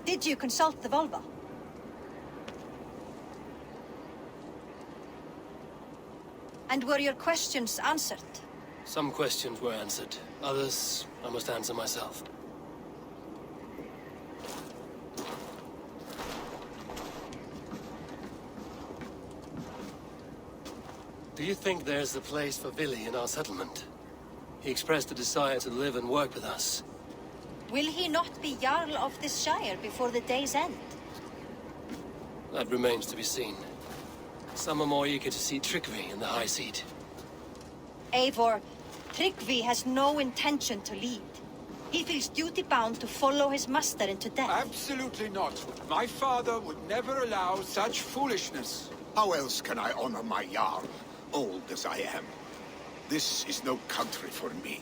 Did you consult the vulva? And were your questions answered? Some questions were answered. Others, I must answer myself. Do you think there's a place for Vili in our settlement? He expressed a desire to live and work with us. Will he not be Jarl of this shire before the day's end? That remains to be seen. Some are more eager to see Tryggvi in the high seat. Eivor, Tryggvi has no intention to lead. He feels duty-bound to follow his master into death. Absolutely not. My father would never allow such foolishness. How else can I honor my Jarl, old as I am? This is no country for me.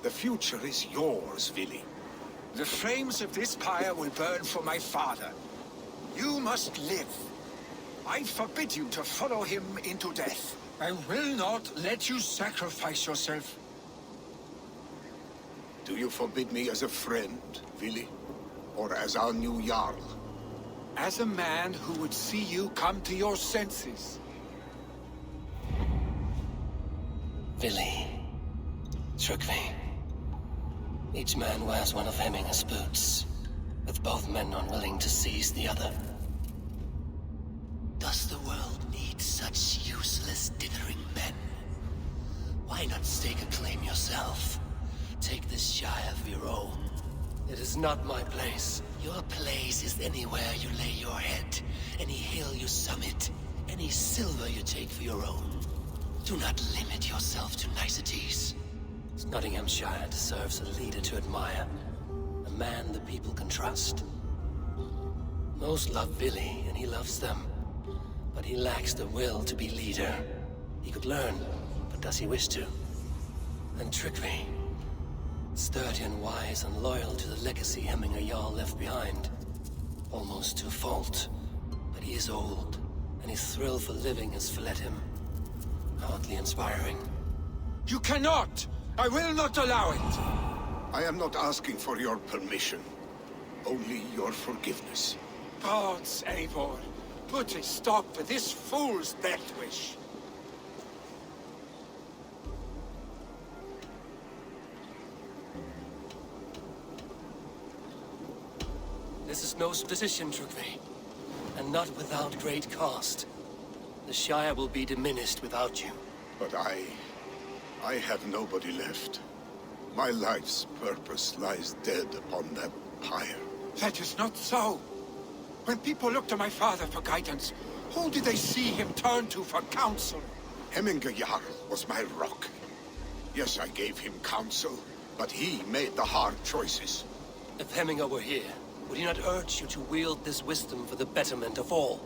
The future is yours, Vili. The flames of this pyre will burn for my father. You must live. I forbid you to follow him into death. I will not let you sacrifice yourself. Do you forbid me as a friend, Vili? Or as our new Jarl? As a man who would see you come to your senses. Vili. Tryggvi. Each man wears one of Hemminger's boots, with both men unwilling to seize the other. Does the world need such useless dithering men? Why not stake a claim yourself? Take this shire for your own. It is not my place. Your place is anywhere you lay your head, any hill you summit, any silver you take for your own. Do not limit yourself to niceties. Nottinghamshire deserves a leader to admire, a man the people can trust. Most love Vili, and he loves them. But he lacks the will to be leader. He could learn, but does he wish to? And Tryggvi, sturdy and wise and loyal to the legacy Hemminger Jarl left behind. Almost to a fault, but he is old, and his thrill for living has fled him. Hardly inspiring. You cannot! I will not allow it! I am not asking for your permission. Only your forgiveness. Gods, Eivor, put a stop to this fool's death wish. This is no position, Tryggvi, and not without great cost. The Shire will be diminished without you. But I have nobody left. My life's purpose lies dead upon that pyre. That is not so. When people look to my father for guidance, who did they see him turn to for counsel? Hemminger Jarl was my rock. Yes, I gave him counsel, but he made the hard choices. If Hemminger were here, would he not urge you to wield this wisdom for the betterment of all?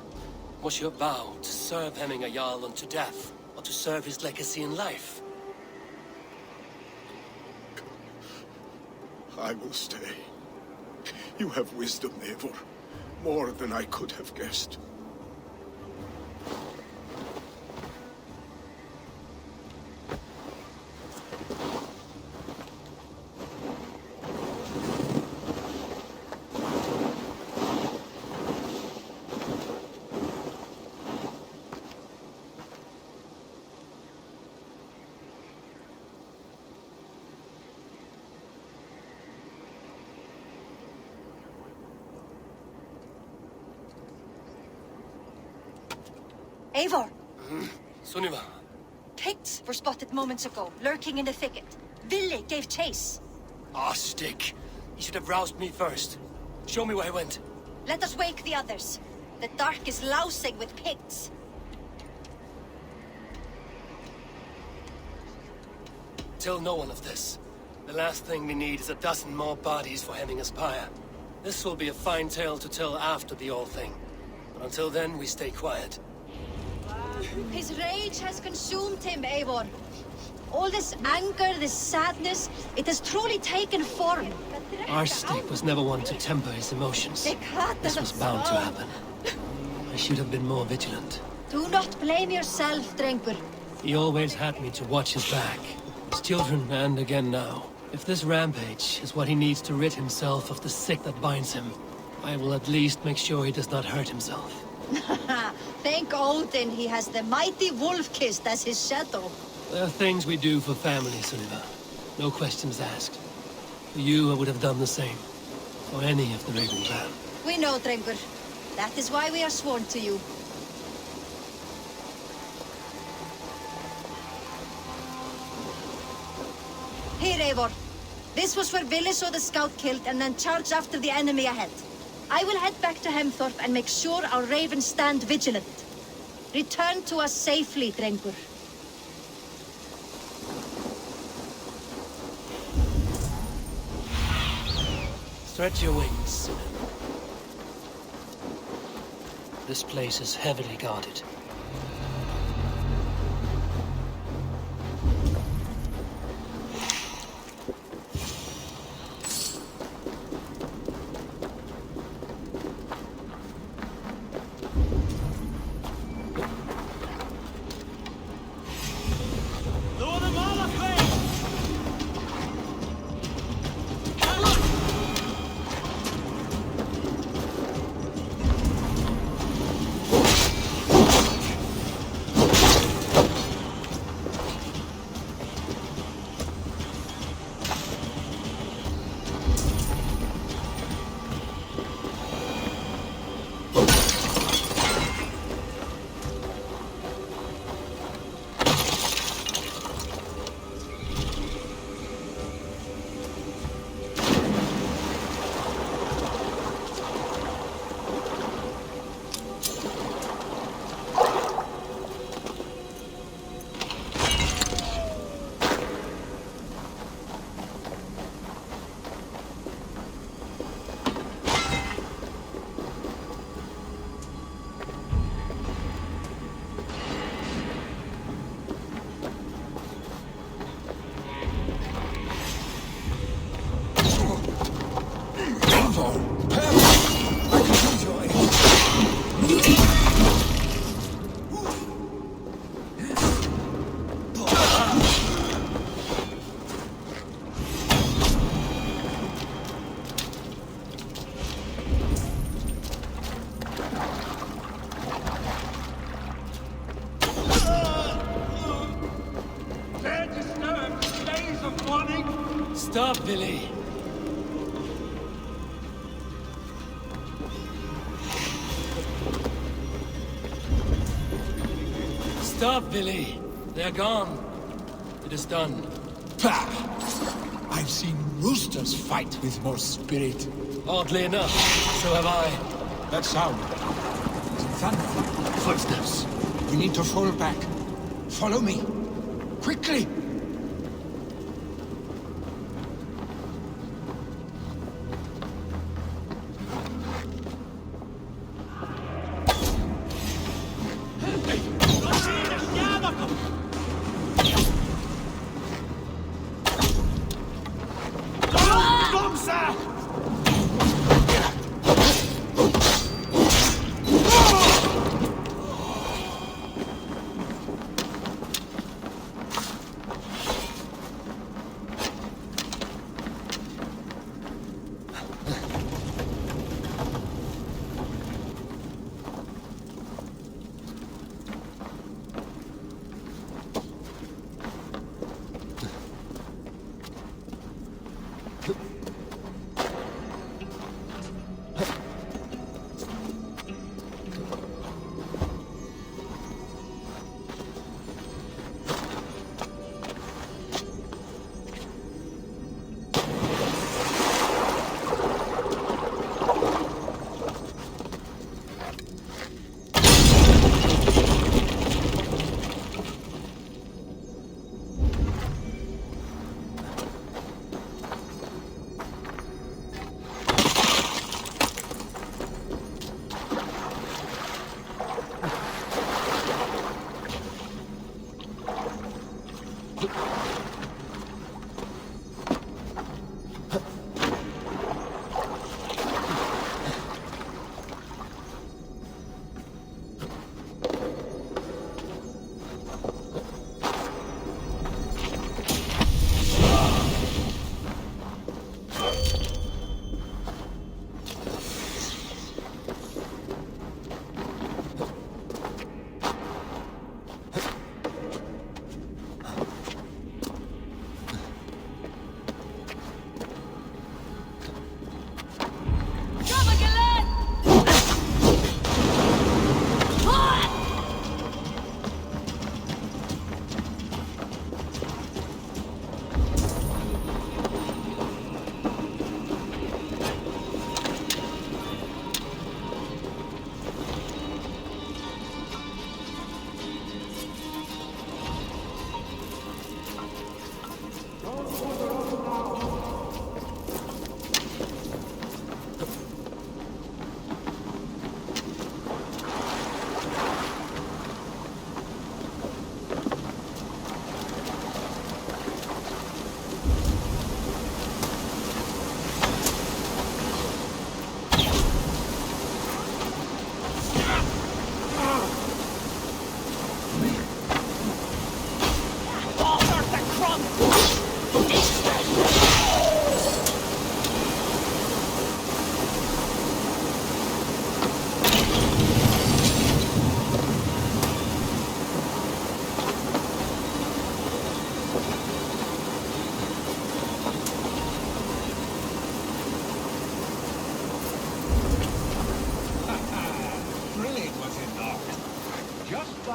Was your vow to serve Hemminger Jarl unto death, or to serve his legacy in life? I will stay. You have wisdom, Eivor. More than I could have guessed. Eivor! Sunniva. Picts were spotted moments ago, lurking in the thicket. Vili gave chase. Ah, stick. He should have roused me first. Show me where he went. Let us wake the others. The dark is lousing with Picts. Tell no one of this. The last thing we need is a dozen more bodies for Hemminger's pyre. This will be a fine tale to tell after the All Thing. But until then, we stay quiet. His rage has consumed him, Eivor. All this anger, this sadness, it has truly taken form. Our stick was never one to temper his emotions. This was bound to happen. I should have been more vigilant. Do not blame yourself, Drengur. He always had me to watch his back. His children, and again now. If this rampage is what he needs to rid himself of the sick that binds him, I will at least make sure he does not hurt himself. Thank Odin he has the mighty Wolf-Kissed as his shadow. There are things we do for family, Sunniva. No questions asked. For you, I would have done the same. For any of the Raven clan. We know, Drengur. That is why we are sworn to you. Here, Eivor. This was where Vili saw the scout killed and then charged after the enemy ahead. I will head back to Hemthorpe and make sure our ravens stand vigilant. Return to us safely, Drengur. Stretch your wings. This place is heavily guarded. Stop, Vili! Stop, Vili! They're gone. It is done. Pah! I've seen roosters fight with more spirit. Oddly enough, so have I. That sound. Thunder. Footsteps. We need to fall back. Follow me. Quickly!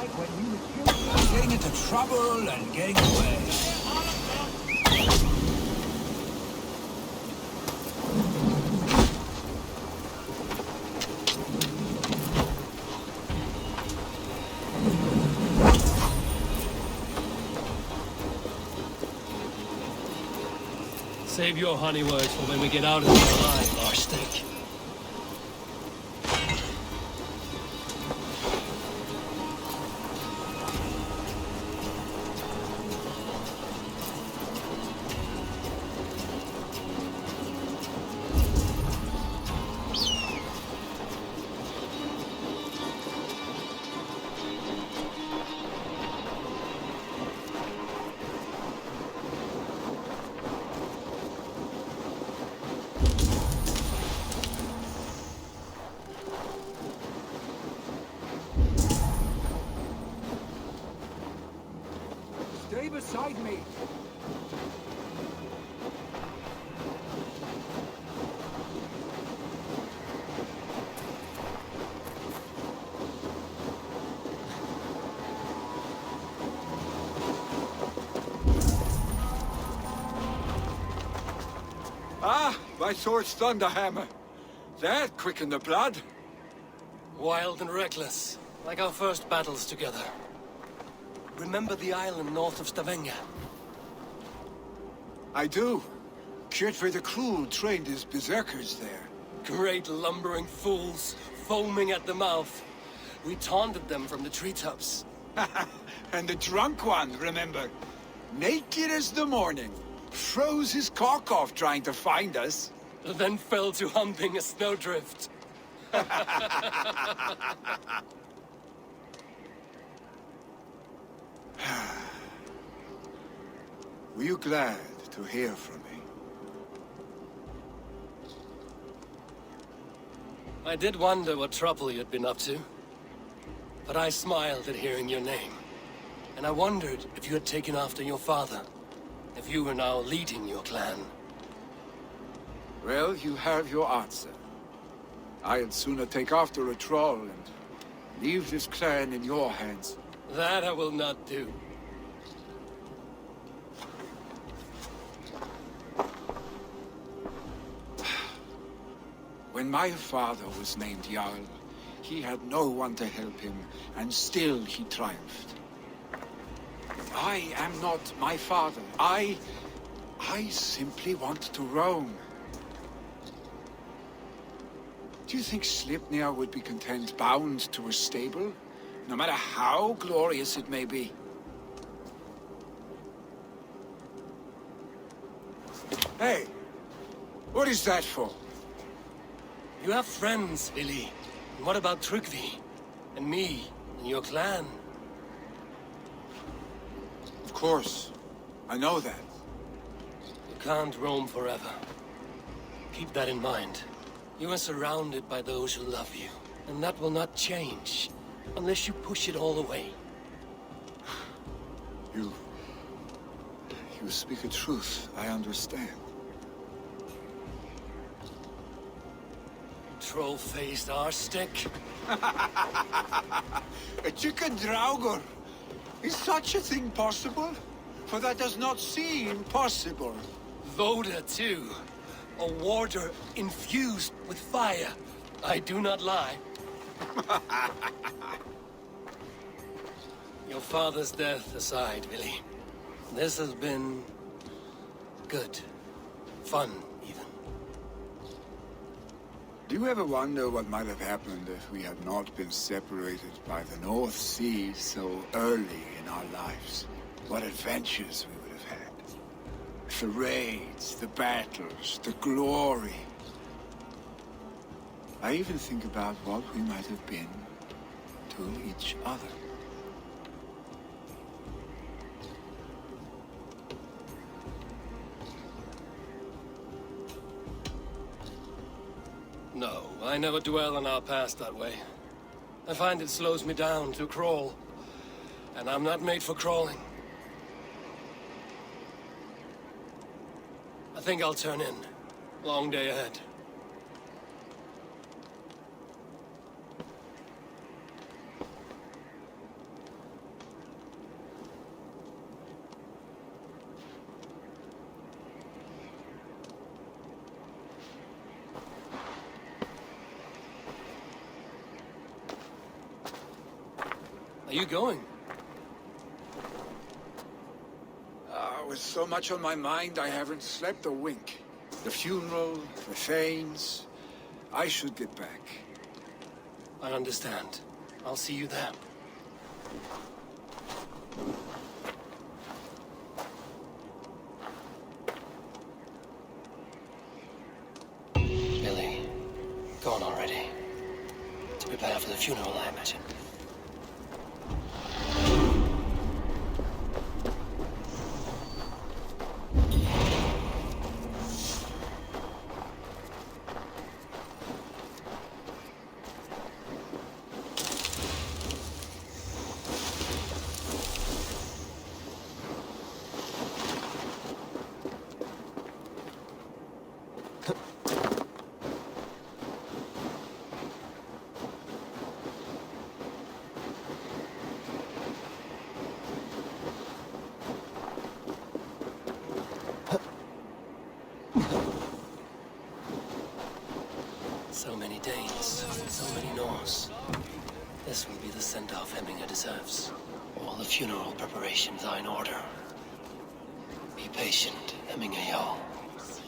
like when we were children. Getting into trouble and getting away. Save your honey words for when we get out of here alive, Larstake. Stay beside me. Ah, my sword's thunderhammer. That quickened the blood. Wild and reckless, like our first battles together. Remember the island north of Stavanger? I do. Kjotve the Cruel trained his berserkers there. Great lumbering fools, foaming at the mouth. We taunted them from the treetops. And the drunk one, remember? Naked as the morning. Froze his cock off trying to find us. Then fell to humping a snowdrift. Were you glad to hear from me? I did wonder what trouble you'd been up to. But I smiled at hearing your name. And I wondered if you had taken after your father. If you were now leading your clan. Well, you have your answer. I'd sooner take after a troll and leave this clan in your hands. That I will not do. When my father was named Jarl, he had no one to help him, and still he triumphed. I am not my father. I simply want to roam. Do you think Sleipnir would be content bound to a stable, no matter how glorious it may be? Hey, what is that for? You have friends, Billy. And what about Tryggvi? And me? And your clan? Of course. I know that. You can't roam forever. Keep that in mind. You are surrounded by those who love you. And that will not change. Unless you push it all away. You speak a truth. I understand. Troll-faced arstick. A chicken draugur. Is such a thing possible? For that does not seem possible. Voda, too. A warder infused with fire. I do not lie. Your father's death aside, Billy. This has been... good. Fun, even. Do you ever wonder what might have happened if we had not been separated by the North Sea so early in our lives? What adventures we would have had. The raids, the battles, the glory. I even think about what we might have been to each other. No, I never dwell on our past that way. I find it slows me down to crawl. And I'm not made for crawling. I think I'll turn in. Long day ahead. you going? With so much on my mind, I haven't slept a wink. The funeral, the Thanes. I should get back. I understand. I'll see you there. Billy, gone already. To prepare for the funeral, I imagine. So many Danes, so many Norse. This will be the send-off Hemminger deserves. All the funeral preparations are in order. Be patient, Hemminger Jarl.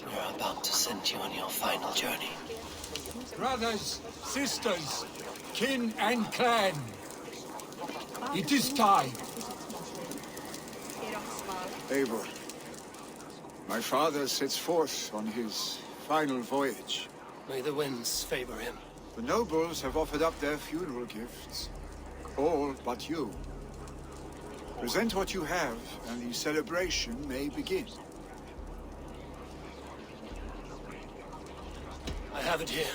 We're about to send you on your final journey. Brothers, sisters, kin and clan. It is time. Eivor, my father sets forth on his final voyage. May the winds favor him. The nobles have offered up their funeral gifts. All but you. Present what you have, and the celebration may begin. I have it here.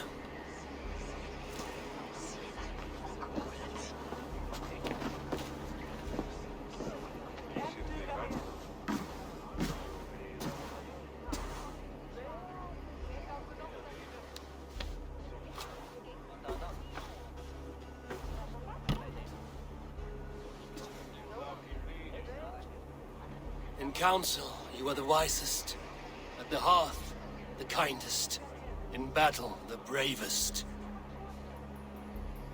In council, you are the wisest. At the hearth, the kindest. In battle, the bravest.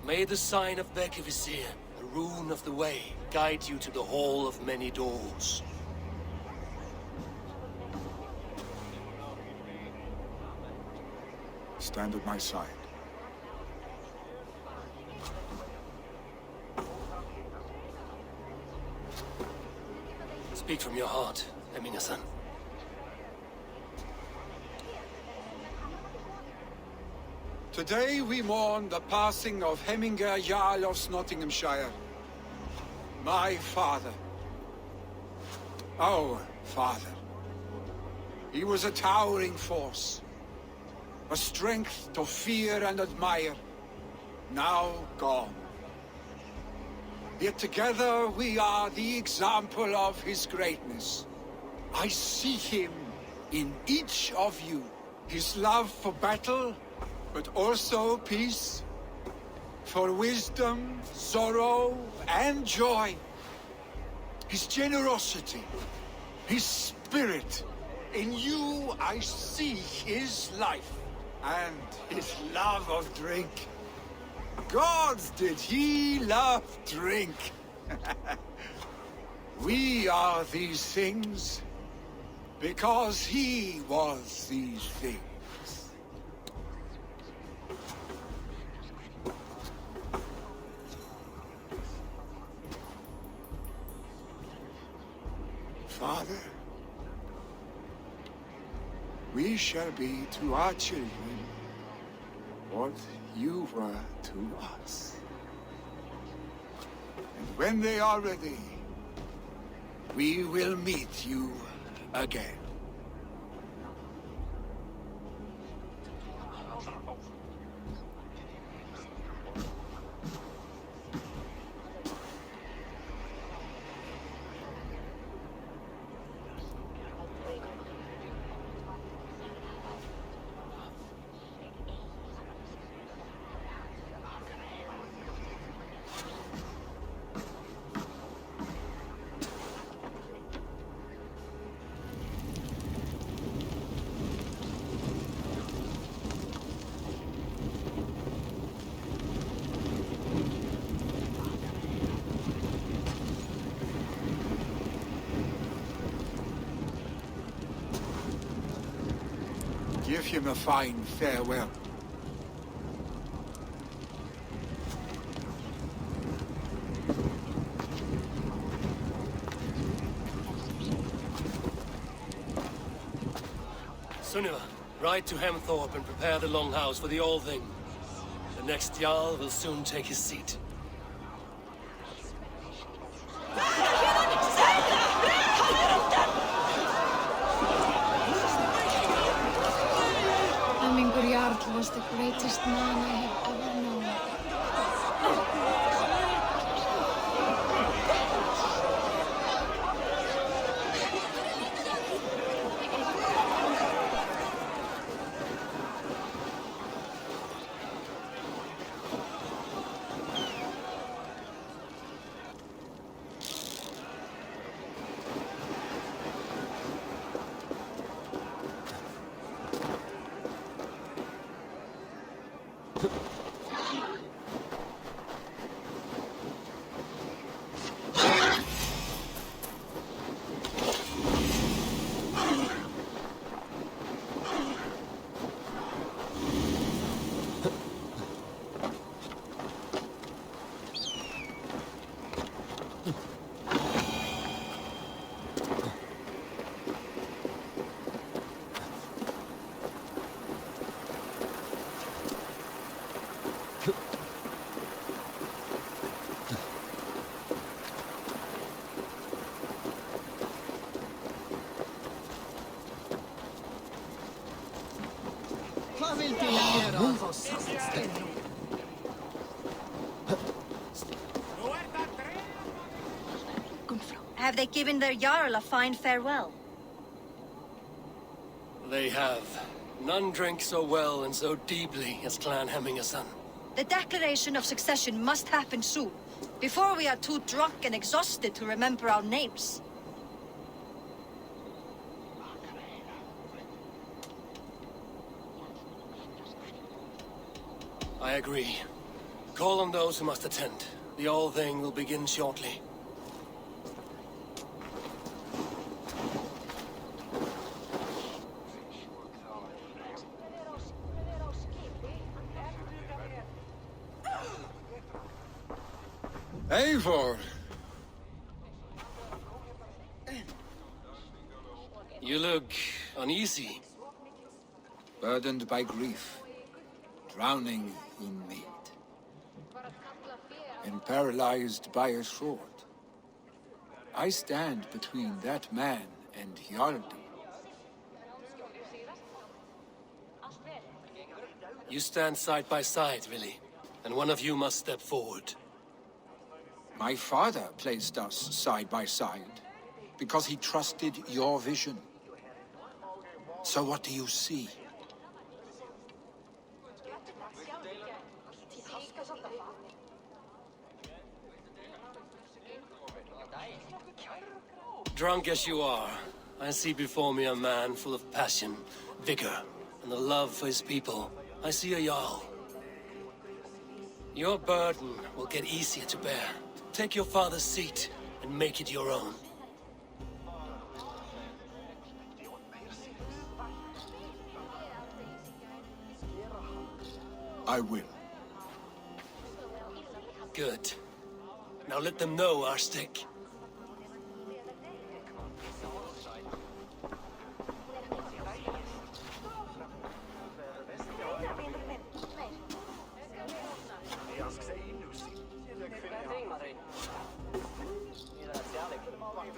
May the sign of Bekivisir, the rune of the way, guide you to the hall of many doors. Stand at my side. Speak from your heart, Hemminger-son. Today we mourn the passing of Hemminger Jarl of Nottinghamshire. My father. Our father. He was a towering force. A strength to fear and admire. Now gone. Yet together we are the example of his greatness. I see him in each of you. His love for battle, but also peace. For wisdom, sorrow, and joy. His generosity, his spirit. In you I see his life, and his love of drink. Gods, did he love drink! We are these things because he was these things. Father, we shall be to our children what you were to us. And when they are ready, we will meet you again. him a fine farewell. Sunniva, ride to Hemthorpe and prepare the Longhouse for the All-Thing. The next Jarl will soon take his seat. Hemmingur Jarl was the greatest man I have ever known. Have they given their Jarl a fine farewell? They have. None drink so well and so deeply as Clan Hemmingerson. The declaration of succession must happen soon, before we are too drunk and exhausted to remember our names. I agree. Call on those who must attend. The All-Thing will begin shortly. Eivor! You look uneasy. Burdened by grief, drowning in mead, and paralyzed by a sword. I stand between that man and Jarldom. You stand side by side, really, and one of you must step forward. My father placed us side by side, because he trusted your vision. So what do you see? Drunk as you are, I see before me a man full of passion, vigor, and a love for his people. I see a Jarl. Your burden will get easier to bear. Take your father's seat and make it your own. I will. Good. Now let them know our stick.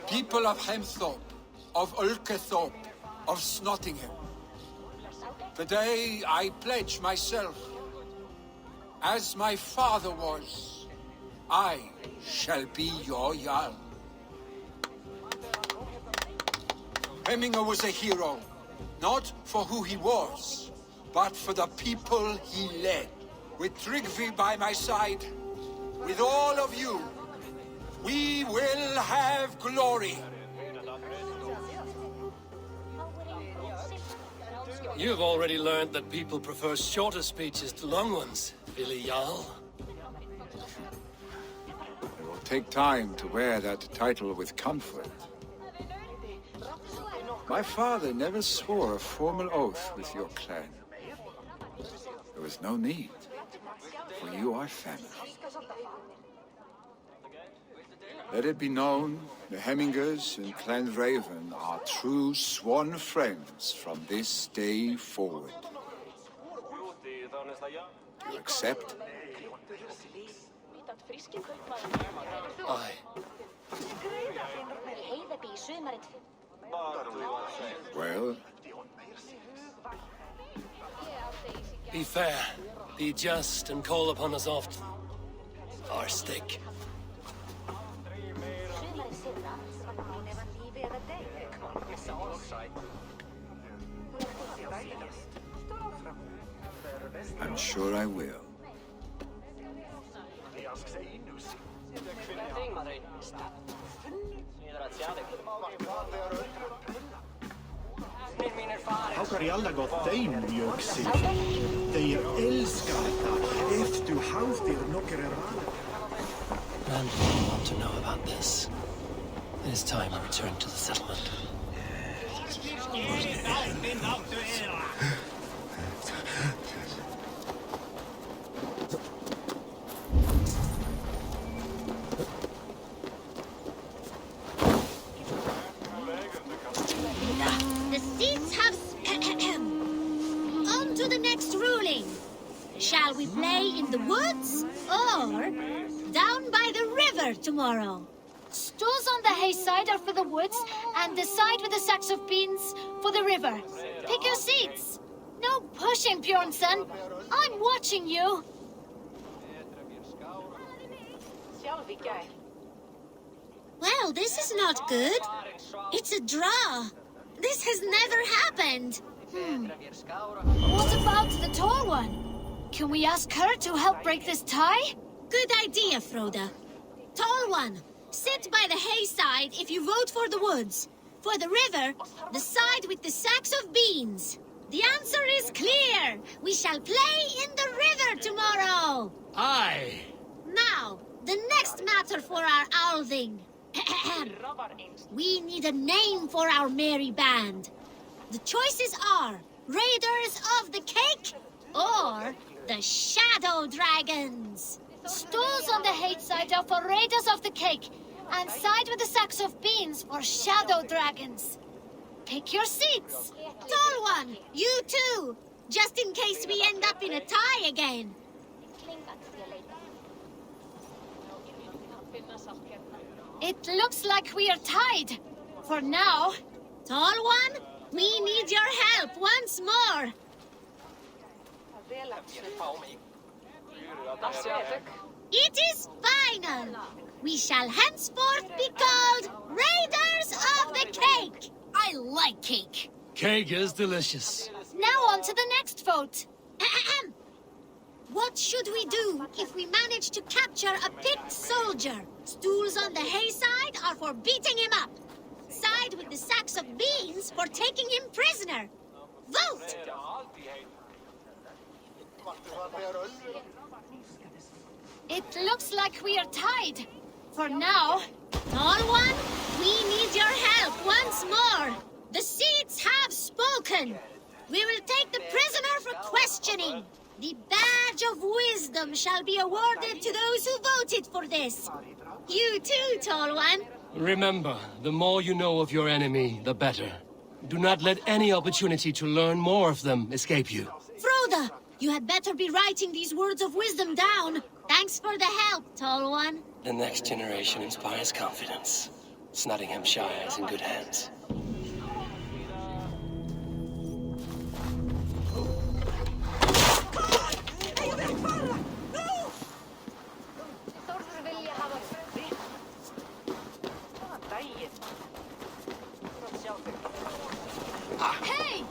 People of Hemthorpe, of Ulkethorpe, of Snottingham. Today I pledge myself. As my father was, I shall be your Jarl. Hemminger was a hero, not for who he was, but for the people he led. With Tryggvi by my side, with all of you, we will have glory. You've already learned that people prefer shorter speeches to long ones, Billy Jarl. It will take time to wear that title with comfort. My father never swore a formal oath with your clan. There was no need, for you are family. Let it be known, the Hemmingers and Clan Raven are true sworn friends from this day forward. You accept? Aye. Well, Be fair, be just, and call upon us often. Our stick. I'm sure I will. Har i alla gått dig mjölksil? De älskar detta. Efter halvtid knockar Men we want to know about this. It is time I return to the settlement. The seats have... On to the next ruling. Shall we play in the woods or down by the river tomorrow? Stools on the hay side are for the woods, and the side with the sacks of beans for the river. Pick your seats. No pushing, Bjornsson. I'm watching you. Well, this is not good. It's a draw. This has never happened. What about the tall one? Can we ask her to help break this tie? Good idea, Froda. Tall one, sit by the hay side if you vote for the woods. For the river, the side with the sacks of beans. The answer is clear. We shall play in the river tomorrow. Aye. Now, the next matter for our Alving. We need a name for our merry band. The choices are Raiders of the Cake or the Shadow Dragons. Stools on the hay side are for Raiders of the Cake, and side with the sacks of beans for Shadow Dragons. Pick your seats. Tall one, you too, just in case we end up in a tie again. It looks like we are tied. For now. Tall one, we need your help once more. It is final. We shall henceforth be called Raiders of the Cake. I like cake. Cake is delicious. Now on to the next vote. What should we do if we manage to capture a picked soldier? Stools on the hay side are for beating him up. Side with the sacks of beans for taking him prisoner. Vote! It looks like we are tied. For now. Tall one, we need your help once more. The seats have spoken. We will take the prisoner for questioning. The badge of wisdom shall be awarded to those who voted for this. You too, Tall One. Remember, the more you know of your enemy, the better. Do not let any opportunity to learn more of them escape you. Froda, you had better be writing these words of wisdom down. Thanks for the help, Tall One. The next generation inspires confidence. Nottinghamshire is in good hands. Hey!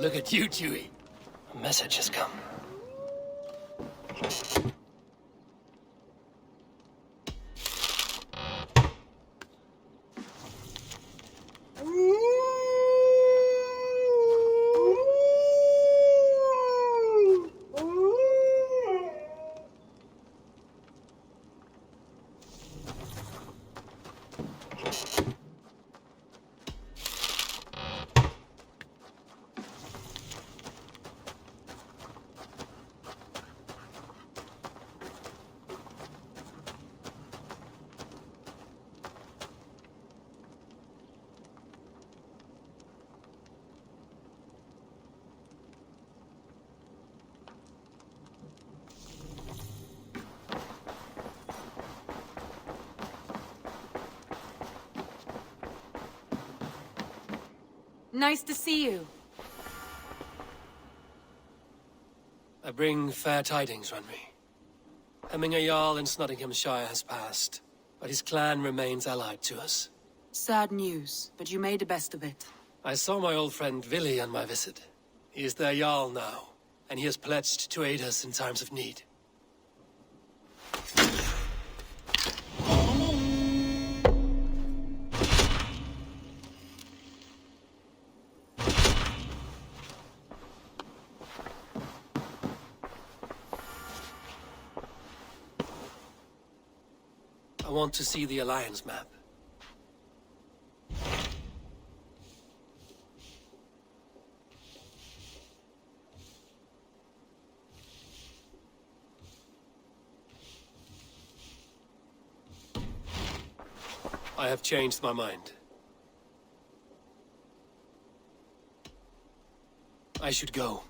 Look at you, Dewey. A message has come. Nice to see you. I bring fair tidings, Runry. Hemminger Jarl in Nottinghamshire has passed, but his clan remains allied to us. Sad news, but you made the best of it. I saw my old friend Vili on my visit. He is their Jarl now, and he has pledged to aid us in times of need. I want to see the Alliance map. I have changed my mind. I should go.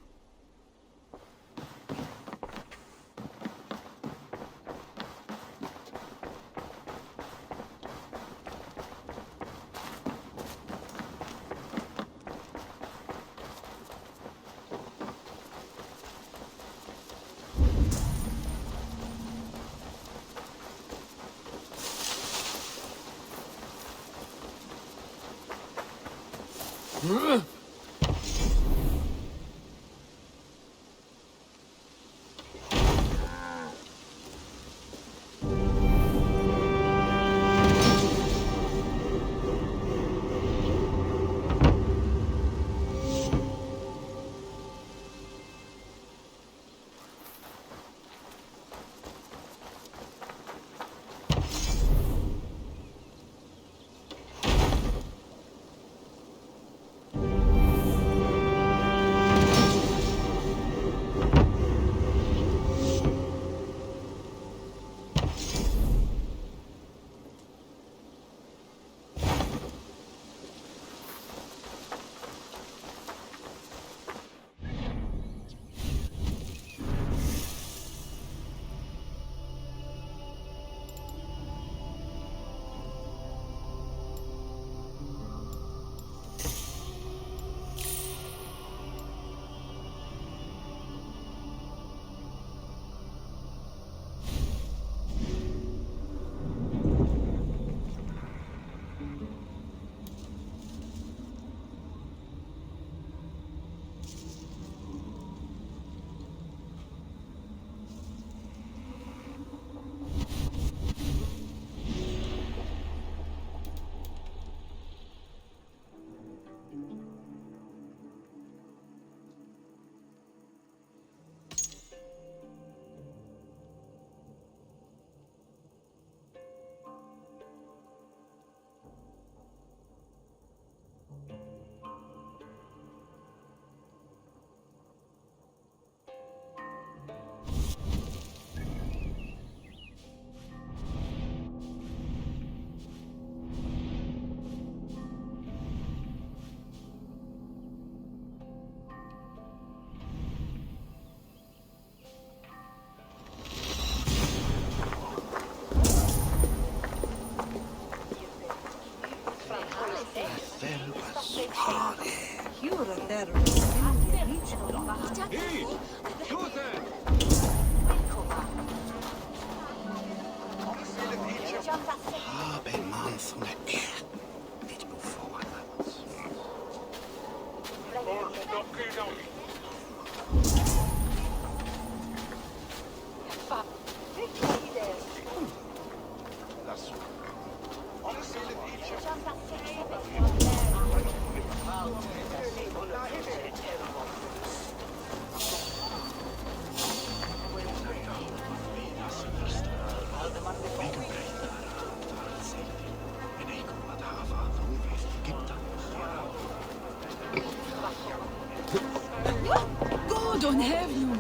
Hvordan have you?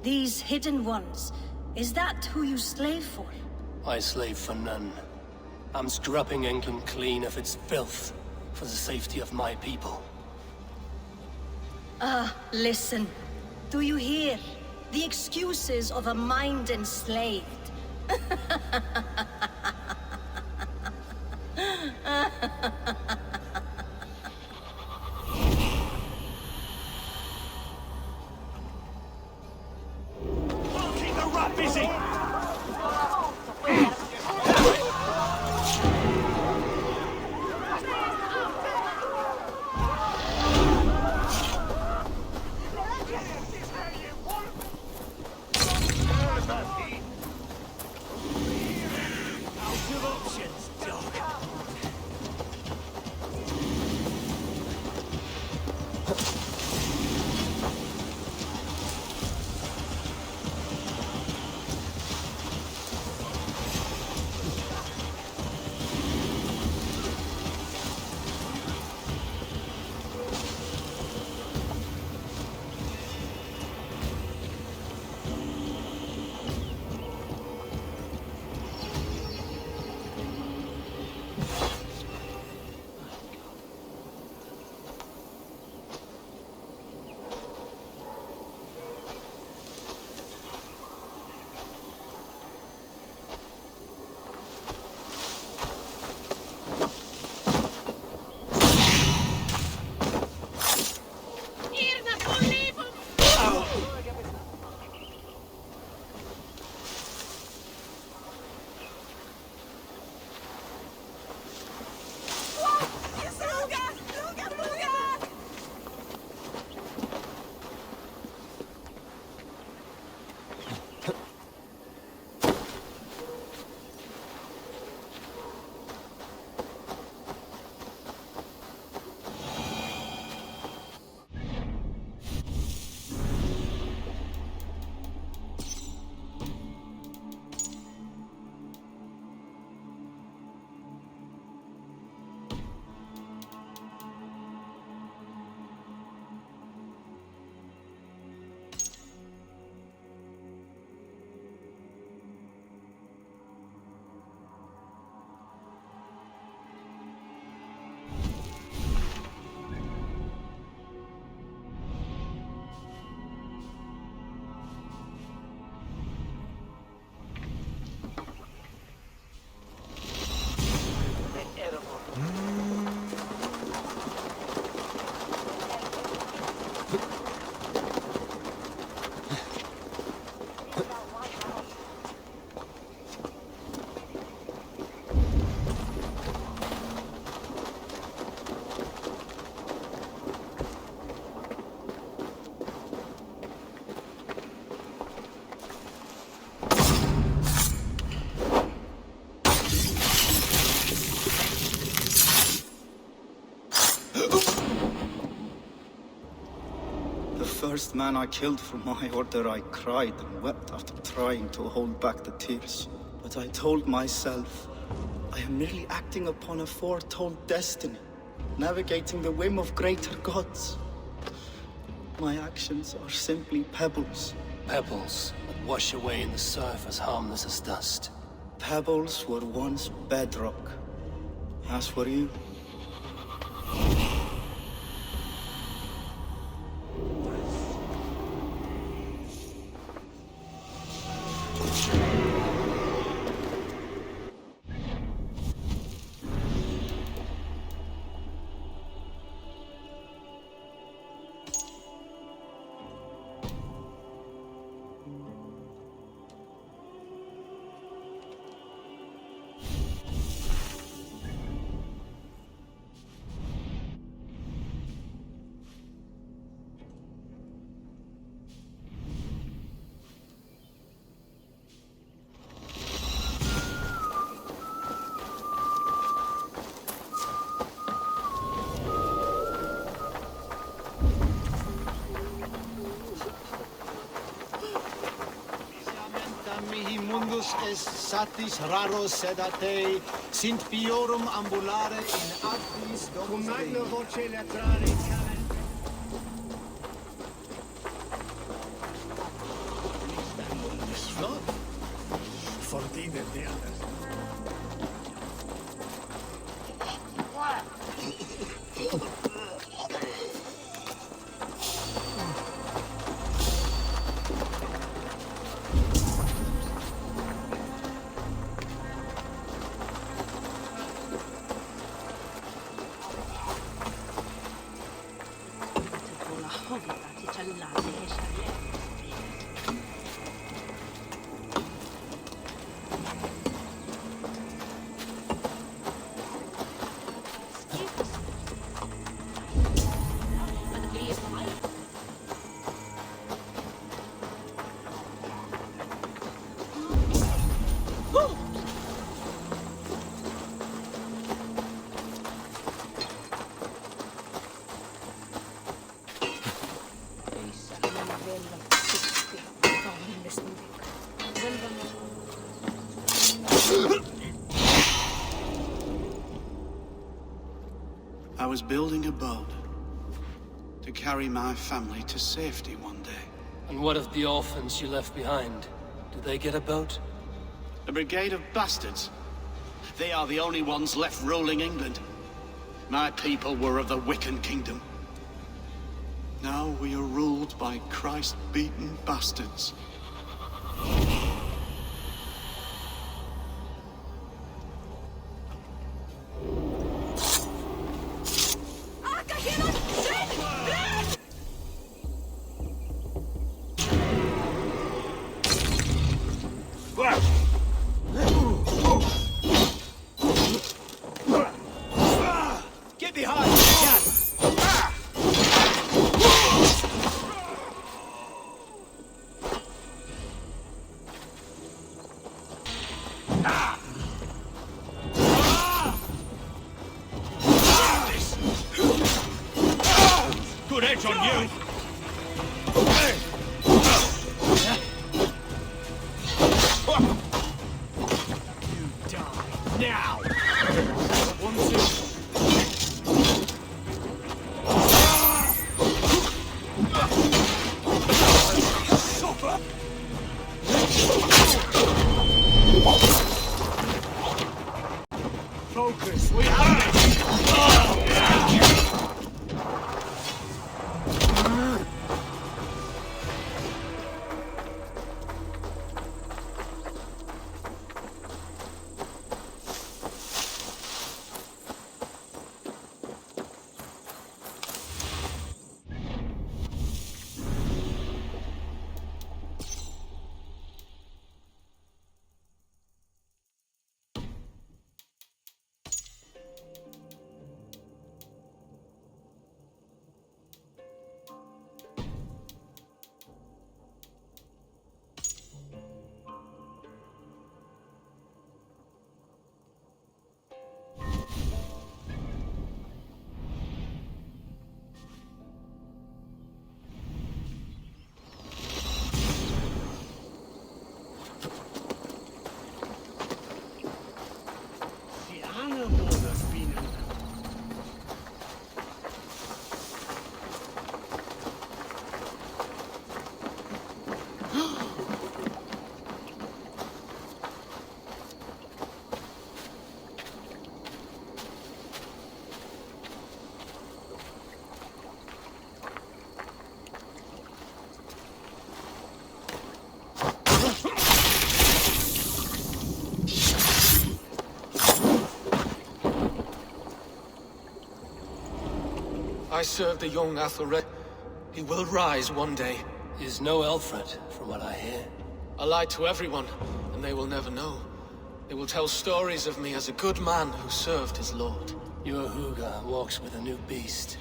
These hidden ones, is that who you slave for? I slave for none. I'm scrubbing England clean of its filth for the safety of my people. Listen. Do you hear? The excuses of a mind enslaved. Keep the rat busy! First man I killed for my order, I cried and wept after trying to hold back the tears. But I told myself, I am merely acting upon a foretold destiny, navigating the whim of greater gods. My actions are simply pebbles. Pebbles that wash away in the surf as harmless as dust. Pebbles were once bedrock, as were you. Deus est satis raros sedate, sint fiorum ambulare in abdis domus Cum magna voce latrare camen. Fortine deatas. I was building a boat to carry my family to safety one day. And what of the orphans you left behind? Did they get a boat? A brigade of bastards. They are the only ones left ruling England. My people were of the Wiccan kingdom. Now we are ruled by Christ-beaten bastards. Get behind! Good edge on you! You die now! One, two. Focus, we have it! I serve the young Athelred. He will rise one day. He is no Alfred, from what I hear. I lied to everyone, and they will never know. They will tell stories of me as a good man who served his lord. Your Huga walks with a new beast.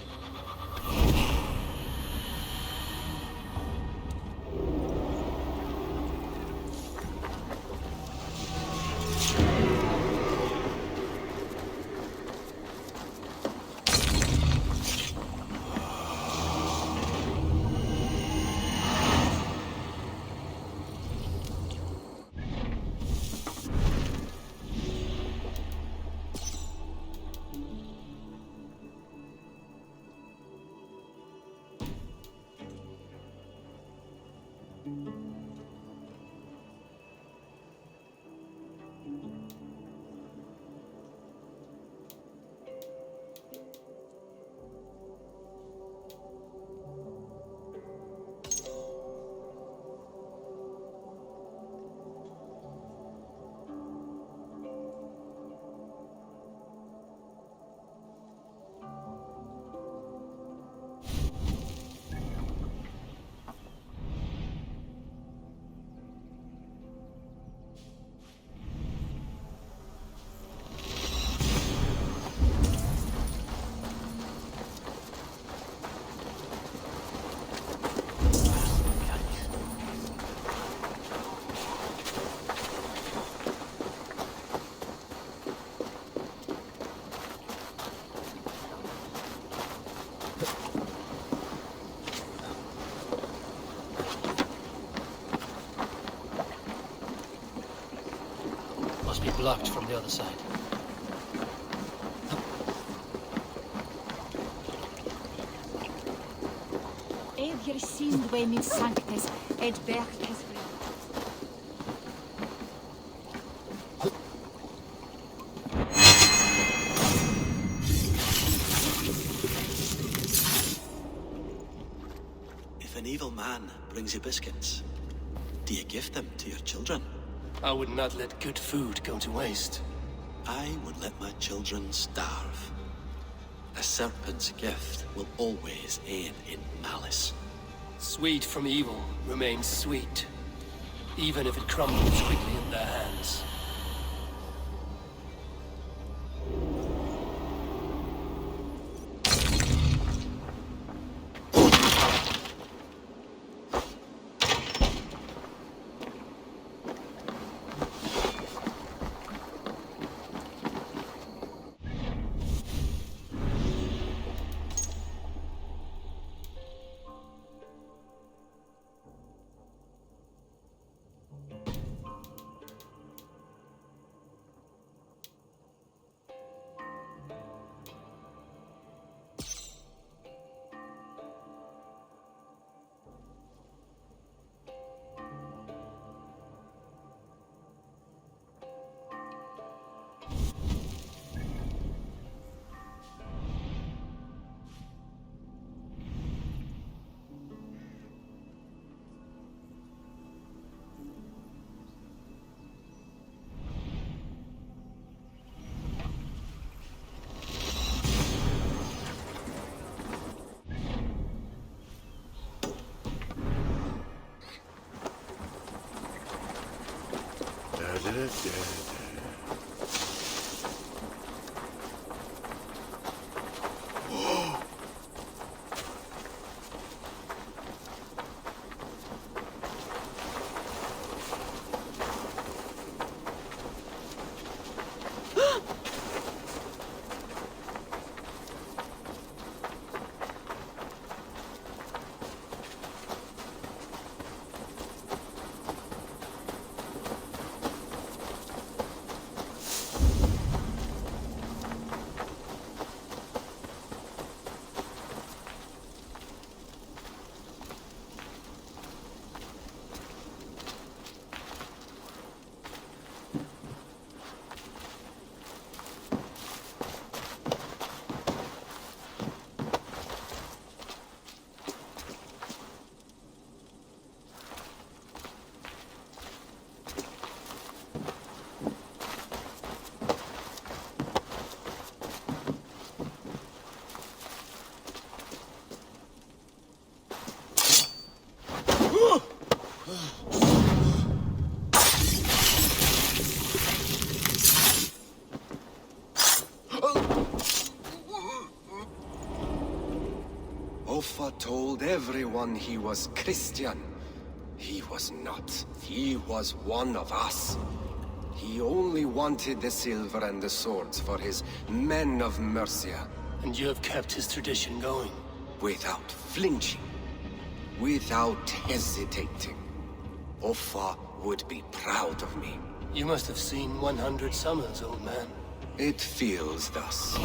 blocked from the other side. Eivor sind we mit sanctes, et bertes. If an evil man brings you biscuits, do you give them to your children? I would not let good food go to waste. I would let my children starve. A serpent's gift will always aid in malice. Sweet from evil remains sweet, even if it crumbles quickly in their hands. Offa told everyone he was Christian. He was not. He was one of us. He only wanted the silver and the swords for his men of Mercia. And you have kept his tradition going? Without flinching. Without hesitating. Offa would be proud of me. You must have seen 100 summers, old man. It feels thus.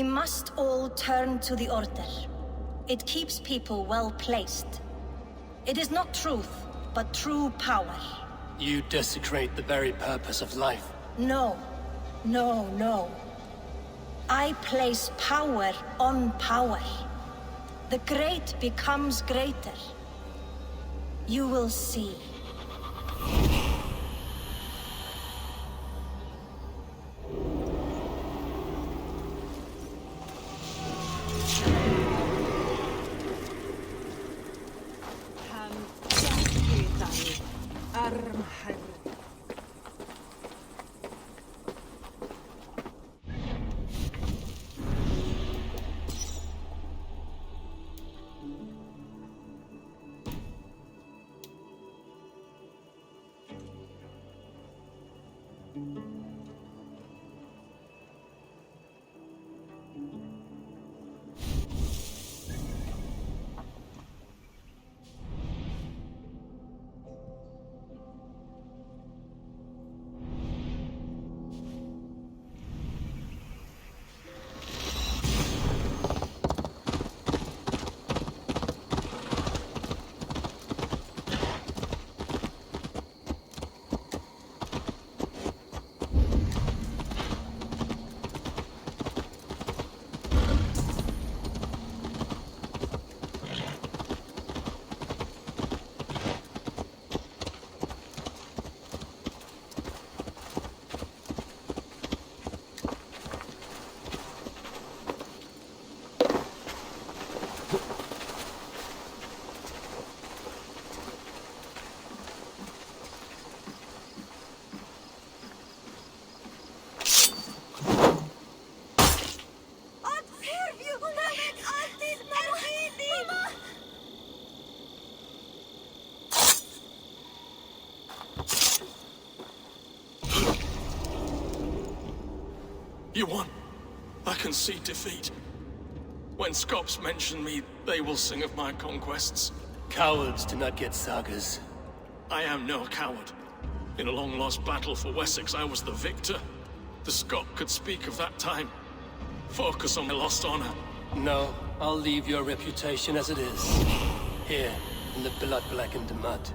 We must all turn to the Order. It keeps people well placed. It is not truth, but true power. You desecrate the very purpose of life. No. No, no. I place power on power. The great becomes greater. You will see. You won. I can see defeat. When Scops mention me, they will sing of my conquests. Cowards do not get sagas. I am no coward. In a long-lost battle for Wessex, I was the victor. The Scot could speak of that time. Focus on my lost honor. No, I'll leave your reputation as it is. Here, in the blood-blackened mud.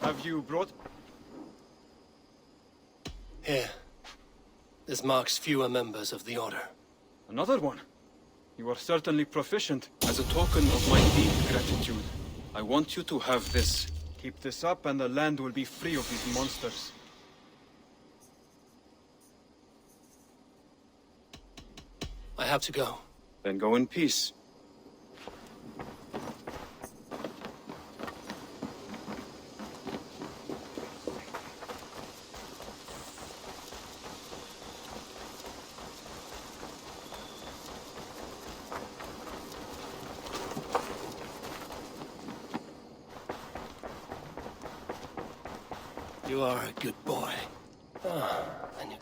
Have you brought... Here. This marks fewer members of the Order. Another one? You are certainly proficient. As a token of my deep gratitude, I want you to have this. Keep this up and the land will be free of these monsters. I have to go. Then go in peace. You are a good boy. Ah, I knew.